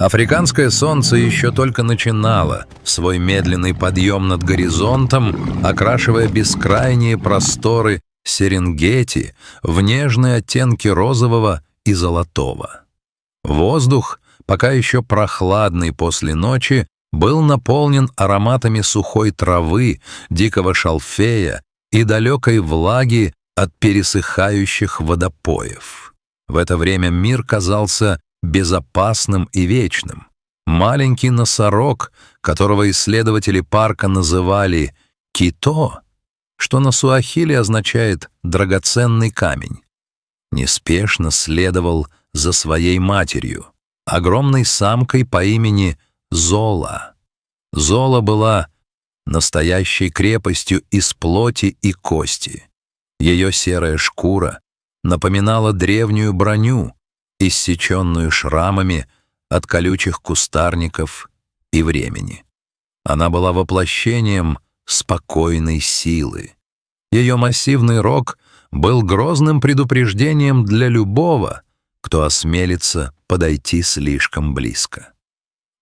Африканское солнце еще только начинало свой медленный подъем над горизонтом, окрашивая бескрайние просторы Серенгети в нежные оттенки розового и золотого. Воздух, пока еще прохладный после ночи, был наполнен ароматами сухой травы, дикого шалфея и далекой влаги от пересыхающих водопоев. В это время мир казался безопасным и вечным. Маленький носорог, которого исследователи парка называли «кито», что на суахили означает «драгоценный камень», неспешно следовал за своей матерью, огромной самкой по имени Зола. Зола была настоящей крепостью из плоти и кости. Ее серая шкура напоминала древнюю броню, иссеченную шрамами от колючих кустарников и времени. Она была воплощением спокойной силы. Ее массивный рог был грозным предупреждением для любого, кто осмелится подойти слишком близко.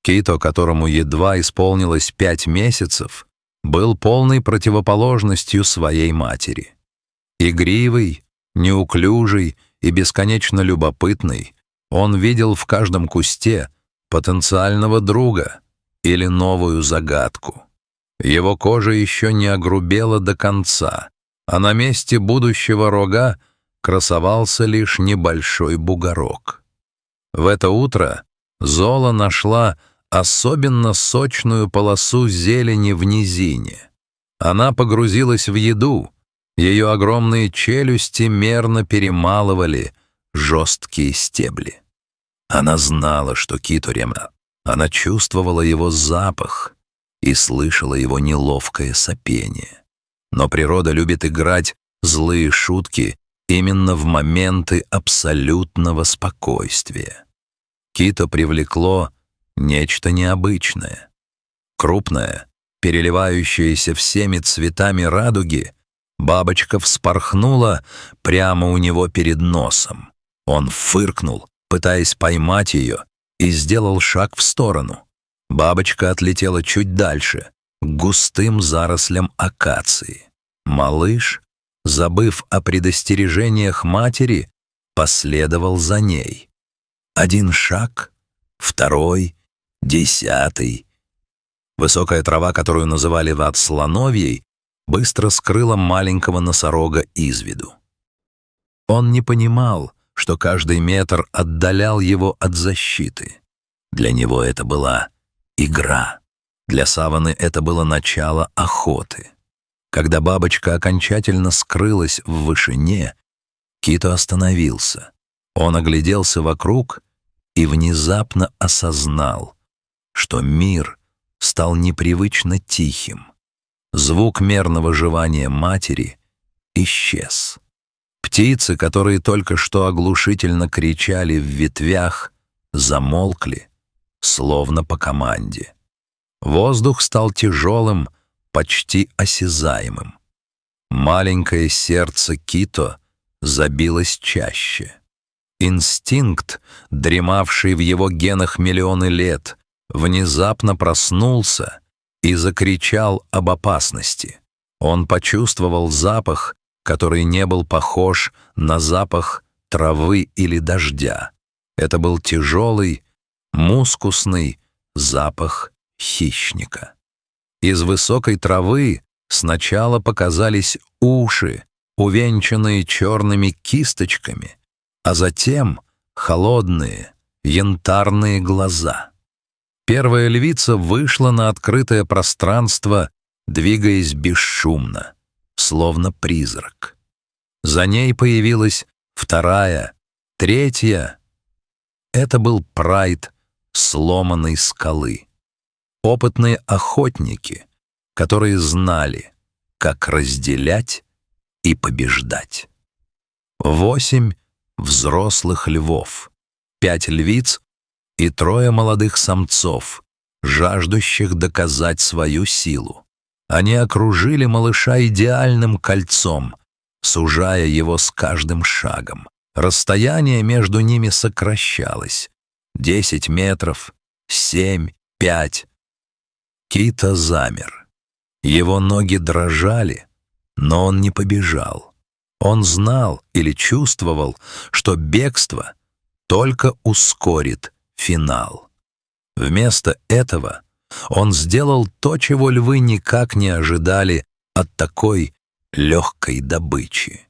Кито, которому едва исполнилось 5 месяцев, был полной противоположностью своей матери. Игривый, неуклюжий и бесконечно любопытный, он видел в каждом кусте потенциального друга или новую загадку. Его кожа еще не огрубела до конца, а на месте будущего рога красовался лишь небольшой бугорок. В это утро Зола нашла особенно сочную полосу зелени в низине. Она погрузилась в еду, ее огромные челюсти мерно перемалывали жесткие стебли. Она знала, что Кито рядом. Она чувствовала его запах и слышала его неловкое сопение. Но природа любит играть злые шутки именно в моменты абсолютного спокойствия. Кито привлекло нечто необычное. Крупное, переливающееся всеми цветами радуги, бабочка вспорхнула прямо у него перед носом. Он фыркнул, пытаясь поймать ее, и сделал шаг в сторону. Бабочка отлетела чуть дальше, к густым зарослям акации. Малыш, забыв о предостережениях матери, последовал за ней. Один шаг, второй, 10. Высокая трава, которую называли ватслановьей, быстро скрыла маленького носорога из виду. Он не понимал, что каждый метр отдалял его от защиты. Для него это была игра. Для саванны это было начало охоты. Когда бабочка окончательно скрылась в вышине, Кито остановился. Он огляделся вокруг и внезапно осознал, что мир стал непривычно тихим. Звук мерного жевания матери исчез. Птицы, которые только что оглушительно кричали в ветвях, замолкли, словно по команде. Воздух стал тяжелым, почти осязаемым. Маленькое сердце Кито забилось чаще. Инстинкт, дремавший в его генах миллионы лет, внезапно проснулся и закричал об опасности. Он почувствовал запах, который не был похож на запах травы или дождя. Это был тяжелый, мускусный запах хищника. Из высокой травы сначала показались уши, увенчанные черными кисточками, а затем холодные, янтарные глаза. Первая львица вышла на открытое пространство, двигаясь бесшумно, словно призрак. За ней появилась вторая, третья. Это был прайд сломанной скалы. Опытные охотники, которые знали, как разделять и побеждать. 8 взрослых львов, 5 львиц и 3 молодых самцов, жаждущих доказать свою силу. Они окружили малыша идеальным кольцом, сужая его с каждым шагом. Расстояние между ними сокращалось. 10 метров, 7, 5. Кита замер. Его ноги дрожали, но он не побежал. Он знал или чувствовал, что бегство только ускорит финал. Вместо этого он сделал то, чего львы никак не ожидали от такой легкой добычи.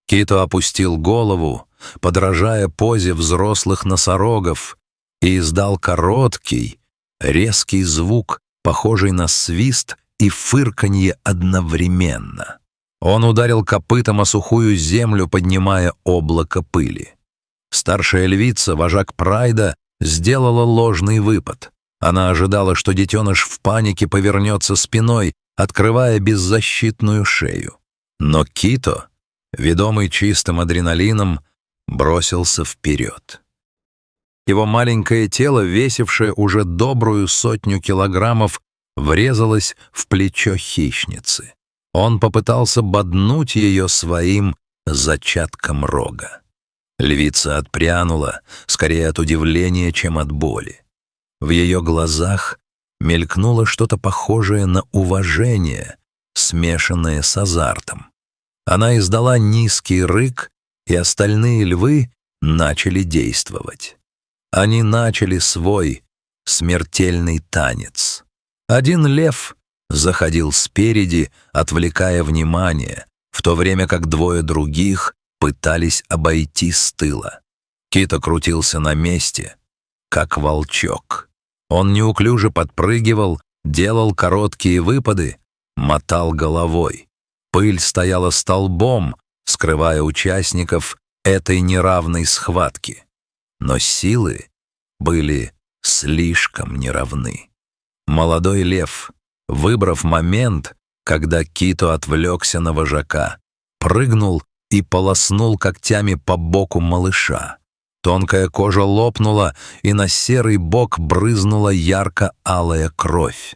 Кито опустил голову, подражая позе взрослых носорогов, и издал короткий, резкий звук, похожий на свист и фырканье одновременно. Он ударил копытом о сухую землю, поднимая облако пыли. Старшая львица, вожак Прайда, сделала ложный выпад. Она ожидала, что детеныш в панике повернется спиной, открывая беззащитную шею. Но Кито, ведомый чистым адреналином, бросился вперед. Его маленькое тело, весившее уже добрую 100 килограммов, врезалось в плечо хищницы. Он попытался боднуть ее своим зачатком рога. Львица отпрянула, скорее от удивления, чем от боли. В ее глазах мелькнуло что-то похожее на уважение, смешанное с азартом. Она издала низкий рык, и остальные львы начали действовать. Они начали свой смертельный танец. Один лев заходил спереди, отвлекая внимание, в то время как двое других пытались обойти с тыла. Кито крутился на месте, как волчок. Он неуклюже подпрыгивал, делал короткие выпады, мотал головой. Пыль стояла столбом, скрывая участников этой неравной схватки. Но силы были слишком неравны. Молодой лев, выбрав момент, когда Кито отвлекся на вожака, прыгнул и полоснул когтями по боку малыша. Тонкая кожа лопнула, и на серый бок брызнула ярко-алая кровь.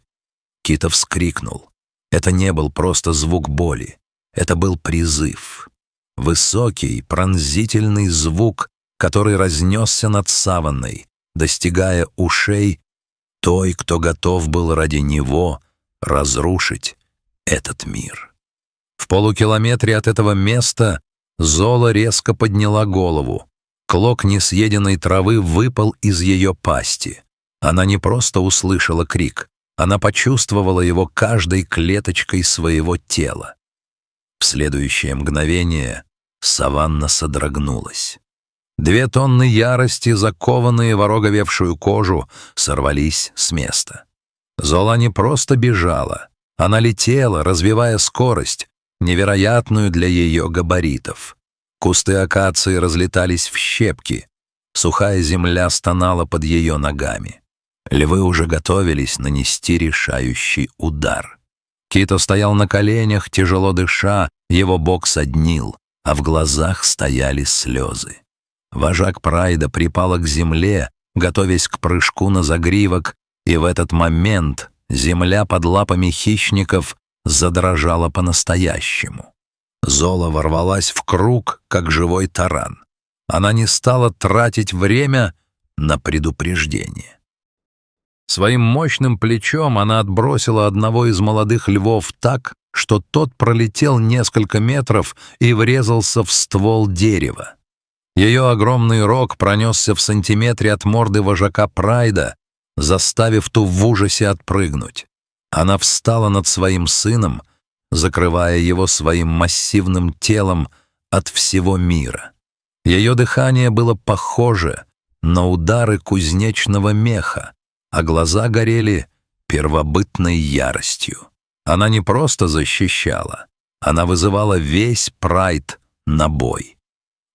Кито вскрикнул. Это не был просто звук боли. Это был призыв. Высокий, пронзительный звук, который разнесся над саванной, достигая ушей той, кто готов был ради него разрушить этот мир. В полукилометре от этого места Зола резко подняла голову. Клок несъеденной травы выпал из ее пасти. Она не просто услышала крик, она почувствовала его каждой клеточкой своего тела. В следующее мгновение саванна содрогнулась. 2 тонны ярости, закованные в ороговевшую кожу, сорвались с места. Зола не просто бежала, она летела, развивая скорость, невероятную для ее габаритов. Кусты акации разлетались в щепки, сухая земля стонала под ее ногами. Львы уже готовились нанести решающий удар. Кито стоял на коленях, тяжело дыша, его бок соднил, а в глазах стояли слезы. Вожак Прайда припала к земле, готовясь к прыжку на загривок, и в этот момент земля под лапами хищников задрожала по-настоящему. Зола ворвалась в круг, как живой таран. Она не стала тратить время на предупреждение. Своим мощным плечом она отбросила одного из молодых львов так, что тот пролетел несколько метров и врезался в ствол дерева. Ее огромный рог пронесся в сантиметре от морды вожака Прайда, заставив ту в ужасе отпрыгнуть. Она встала над своим сыном, закрывая его своим массивным телом от всего мира. Ее дыхание было похоже на удары кузнечного меха, а глаза горели первобытной яростью. Она не просто защищала, она вызывала весь Прайд на бой.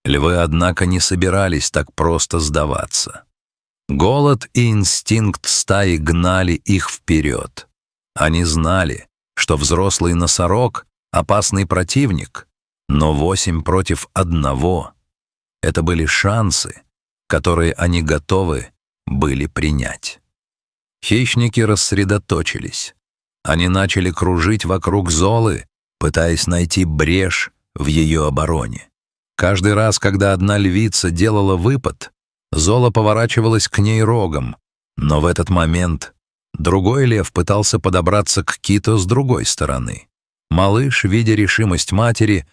Львы, однако, не собирались так просто сдаваться. Голод и инстинкт стаи гнали их вперед. Они знали, что взрослый носорог — опасный противник, но 8 против 1 — это были шансы, которые они готовы были принять. Хищники рассредоточились. Они начали кружить вокруг Золы, пытаясь найти брешь в ее обороне. Каждый раз, когда одна львица делала выпад, Зола поворачивалась к ней рогом, Но в этот момент другой лев пытался подобраться к Кито с другой стороны. Малыш, видя решимость матери,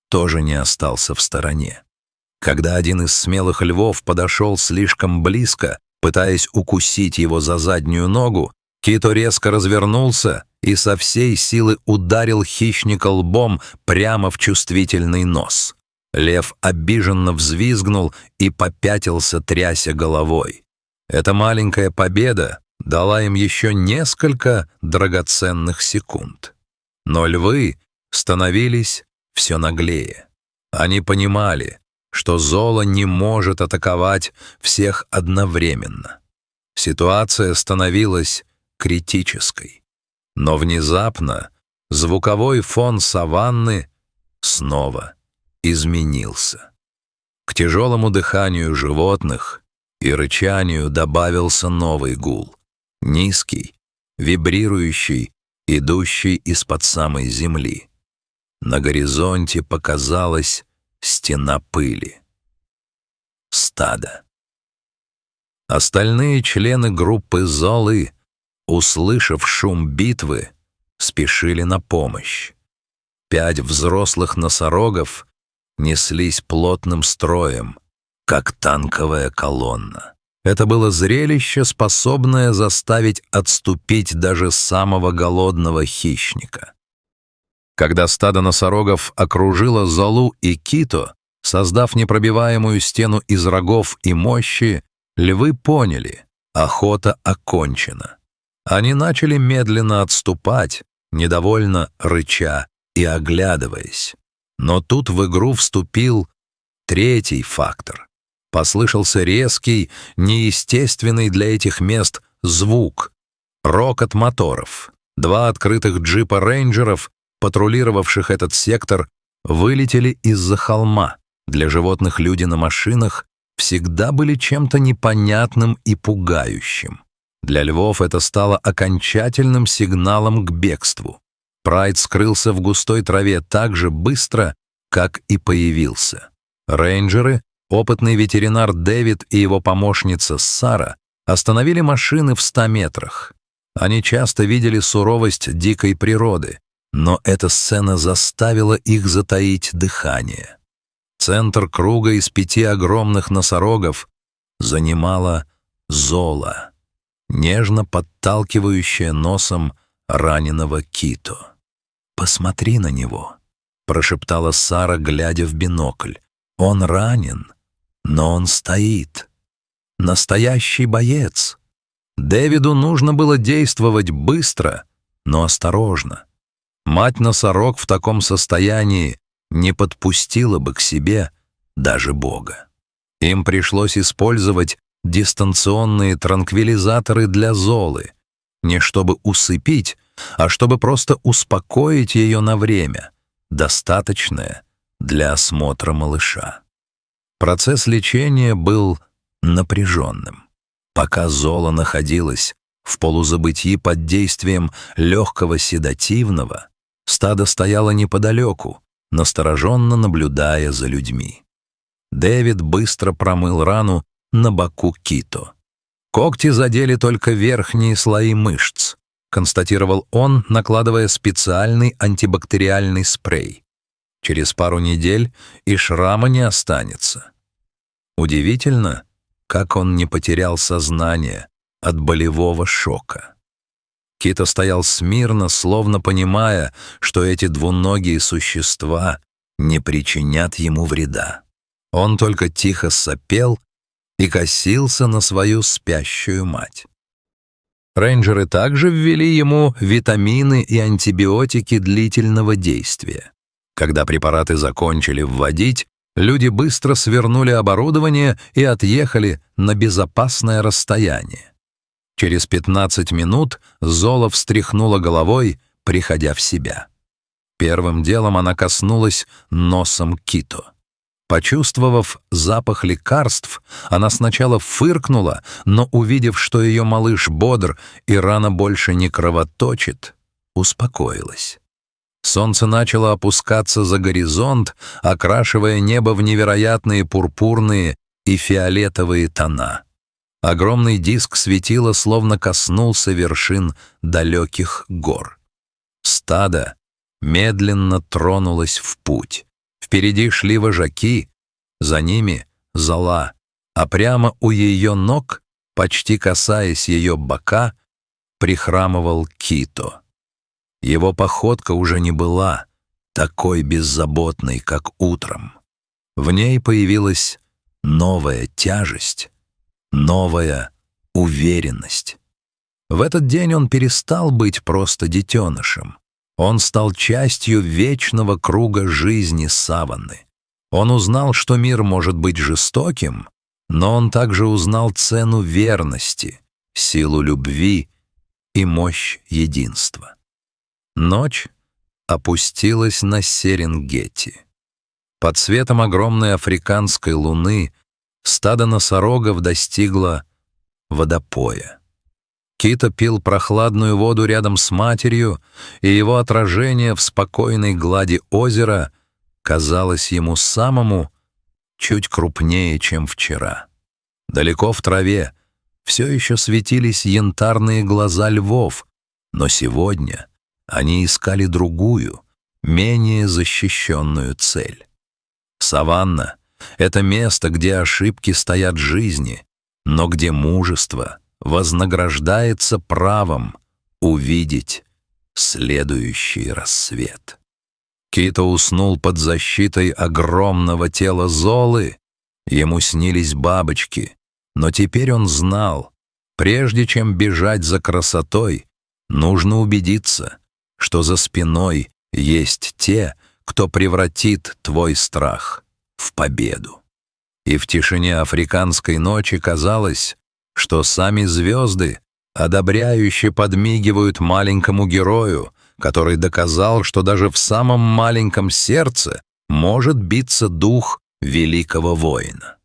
тоже не остался в стороне. Когда один из смелых львов подошел слишком близко, пытаясь укусить его за заднюю ногу, Кито резко развернулся и со всей силы ударил хищника лбом прямо в чувствительный нос. Лев обиженно взвизгнул и попятился, тряся головой. Эта маленькая победа дала им еще несколько драгоценных секунд. Но львы становились все наглее. Они понимали, что Золо не может атаковать всех одновременно. Ситуация становилась критической. Но внезапно звуковой фон саванны снова изменился. К тяжелому дыханию животных и рычанию добавился новый гул, низкий, вибрирующий, идущий из-под самой земли. На горизонте показалась стена пыли. Стадо. Остальные члены группы Золы, услышав шум битвы, спешили на помощь. 5 взрослых носорогов неслись плотным строем, как танковая колонна. Это было зрелище, способное заставить отступить даже самого голодного хищника. Когда стадо носорогов окружило Золу и Кито, создав непробиваемую стену из рогов и мощи, львы поняли — охота окончена. Они начали медленно отступать, недовольно рыча и оглядываясь. Но тут в игру вступил третий фактор. Послышался резкий, неестественный для этих мест звук — рокот моторов. 2 открытых джипа рейнджеров, патрулировавших этот сектор, вылетели из-за холма. Для животных люди на машинах всегда были чем-то непонятным и пугающим. Для львов это стало окончательным сигналом к бегству. Прайд скрылся в густой траве так же быстро, как и появился. Рейнджеры, опытный ветеринар Дэвид и его помощница Сара остановили машины в 100 метрах. Они часто видели суровость дикой природы, но эта сцена заставила их затаить дыхание. Центр круга из 5 огромных носорогов занимала Зола, нежно подталкивающая носом раненого Кито. «Посмотри на него», — прошептала Сара, глядя в бинокль. «Он ранен, но он стоит. Настоящий боец». Дэвиду нужно было действовать быстро, но осторожно. Мать-носорог в таком состоянии не подпустила бы к себе даже Бога. Им пришлось использовать дистанционные транквилизаторы для Золы, не чтобы усыпить, а чтобы просто успокоить ее на время, достаточное для осмотра малыша. Процесс лечения был напряженным. Пока Зола находилась в полузабытии под действием легкого седативного, стадо стояло неподалеку, настороженно наблюдая за людьми. Дэвид быстро промыл рану на боку Кито. «Когти задели только верхние слои мышц», — констатировал он, накладывая специальный антибактериальный спрей. «Через пару недель и шрама не останется». Удивительно, как он не потерял сознание от болевого шока. Кито стоял смирно, словно понимая, что эти двуногие существа не причинят ему вреда. Он только тихо сопел и косился на свою спящую мать. Рейнджеры также ввели ему витамины и антибиотики длительного действия. Когда препараты закончили вводить, люди быстро свернули оборудование и отъехали на безопасное расстояние. Через 15 минут Зола встряхнула головой, приходя в себя. Первым делом она коснулась носом Кито. Почувствовав запах лекарств, она сначала фыркнула, но, увидев, что ее малыш бодр и рана больше не кровоточит, успокоилась. Солнце начало опускаться за горизонт, окрашивая небо в невероятные пурпурные и фиолетовые тона. Огромный диск светила словно коснулся вершин далеких гор. Стадо медленно тронулось в путь. Впереди шли вожаки, за ними зола, а прямо у ее ног, почти касаясь ее бока, прихрамывал Кито. Его походка уже не была такой беззаботной, как утром. В ней появилась новая тяжесть, новая уверенность. В этот день он перестал быть просто детенышем. Он стал частью вечного круга жизни саванны. Он узнал, что мир может быть жестоким, но он также узнал цену верности, силу любви и мощь единства. Ночь опустилась на Серенгети. Под светом огромной африканской луны стадо носорогов достигло водопоя. Кито пил прохладную воду рядом с матерью, и его отражение в спокойной глади озера казалось ему самому чуть крупнее, чем вчера. Далеко в траве все еще светились янтарные глаза львов, но сегодня они искали другую, менее защищенную цель. Саванна — это место, где ошибки стоят жизни, но где мужество вознаграждается правом увидеть следующий рассвет. Кито уснул под защитой огромного тела Золы. Ему снились бабочки, но теперь он знал, прежде чем бежать за красотой, нужно убедиться, что за спиной есть те, кто превратит твой страх в победу. И в тишине африканской ночи казалось, что сами звезды одобряюще подмигивают маленькому герою, который доказал, что даже в самом маленьком сердце может биться дух великого воина.